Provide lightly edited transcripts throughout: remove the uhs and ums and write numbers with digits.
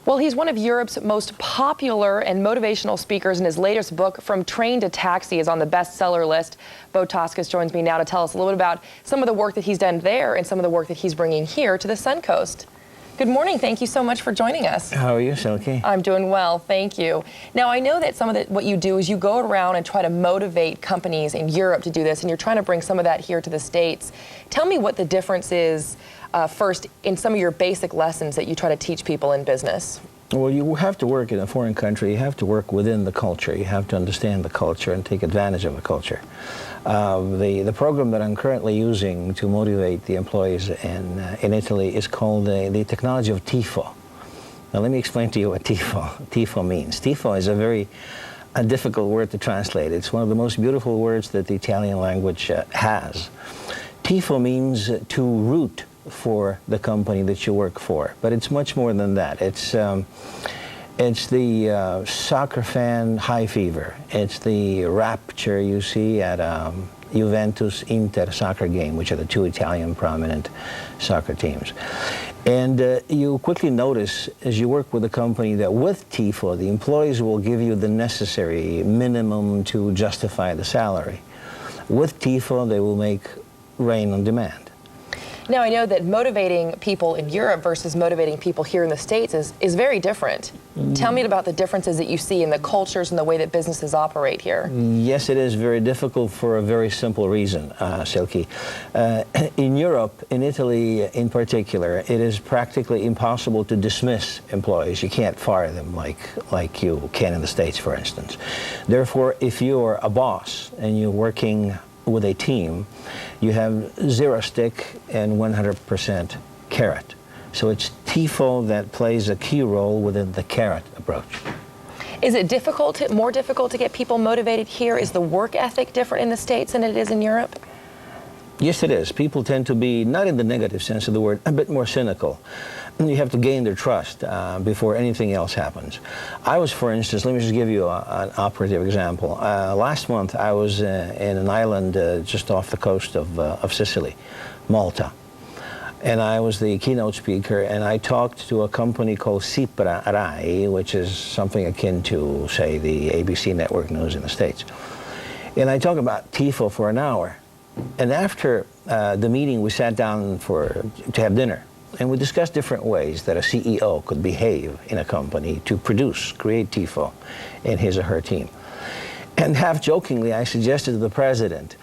Well, he's one of Europe's most popular and motivational speakers, and his latest book, From Train to Taxi, is on the bestseller list. Beau Toskich joins me now to tell us a little bit about some of the work that he's done there and some of the work that he's bringing here to the Suncoast. Good morning. Thank you so much for joining us. How are you, Silky? I'm doing well, thank you. Now, I know that some of what you do is you go around and try to motivate companies in Europe to do this, and you're trying to bring some of that here to the States. Tell me what the difference is first in some of your basic lessons that you try to teach people in business. Well, you have to work in a foreign country. You have to work within the culture. You have to understand the culture and take advantage of the culture. The program that I'm currently using to motivate the employees in Italy is called the technology of TIFO. Now, let me explain to you what TIFO means. TIFO is a very difficult word to translate. It's one of the most beautiful words that the Italian language has. TIFO means to root for the company that you work for, but it's much more than that. It's the soccer fan high fever. It's the rapture you see at Juventus-Inter soccer game, which are the two Italian prominent soccer teams. And you quickly notice as you work with a company that with TIFO, the employees will give you the necessary minimum to justify the salary. With TIFO, they will make rain on demand. Now, I know that motivating people in Europe versus motivating people here in the States is very different. Tell me about the differences that you see in the cultures and the way that businesses operate here. Yes, it is very difficult for a very simple reason, Silky. In Europe, in Italy in particular, it is practically impossible to dismiss employees. You can't fire them like you can in the States, for instance. Therefore, if you're a boss and you're working with a team, you have 0 stick and 100% carrot. So it's TIFO that plays a key role within the carrot approach. Is it more difficult to get people motivated here? Is the work ethic different in the States than it is in Europe? Yes, it is. People tend to be, not in the negative sense of the word, a bit more cynical. You have to gain their trust before anything else happens. I was, for instance, let me just give you an operative example. Last month, I was in an island just off the coast of Sicily, Malta. And I was the keynote speaker, and I talked to a company called Sipra Rai, which is something akin to, say, the ABC network news in the States. And I talked about TIFO for an hour. And after the meeting, we sat down to have dinner. And we discussed different ways that a CEO could behave in a company to create TIFO in his or her team. And half jokingly, I suggested to the president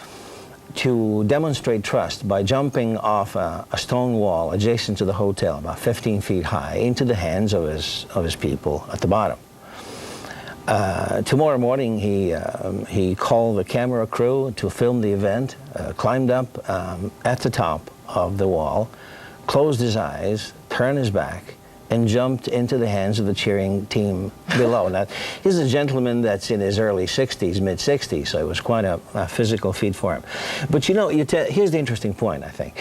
to demonstrate trust by jumping off a stone wall adjacent to the hotel, about 15 feet high, into the hands of his people at the bottom. Tomorrow morning, he called the camera crew to film the event, climbed up at the top of the wall, closed his eyes, turned his back, and jumped into the hands of the cheering team below. Now, he's a gentleman that's in his early 60s, mid-60s, so it was quite a physical feat for him. But you know, here's the interesting point, I think.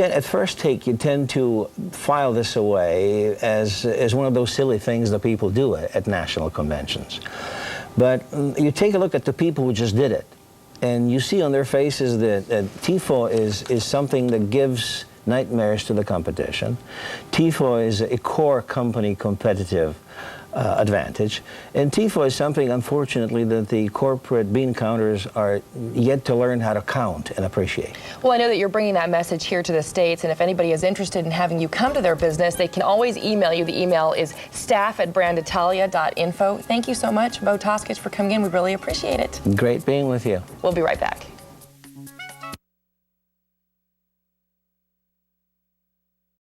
At first take, you tend to file this away as one of those silly things that people do at national conventions. But you take a look at the people who just did it, and you see on their faces that TIFO is something that gives nightmares to the competition. TIFO is a core company competitive advantage. And TIFO is something, unfortunately, that the corporate bean counters are yet to learn how to count and appreciate. Well, I know that you're bringing that message here to the States, and if anybody is interested in having you come to their business, they can always email you. The email is staff@branditalia.info. Thank you so much, Beau Toskich, for coming in. We really appreciate it. Great being with you. We'll be right back.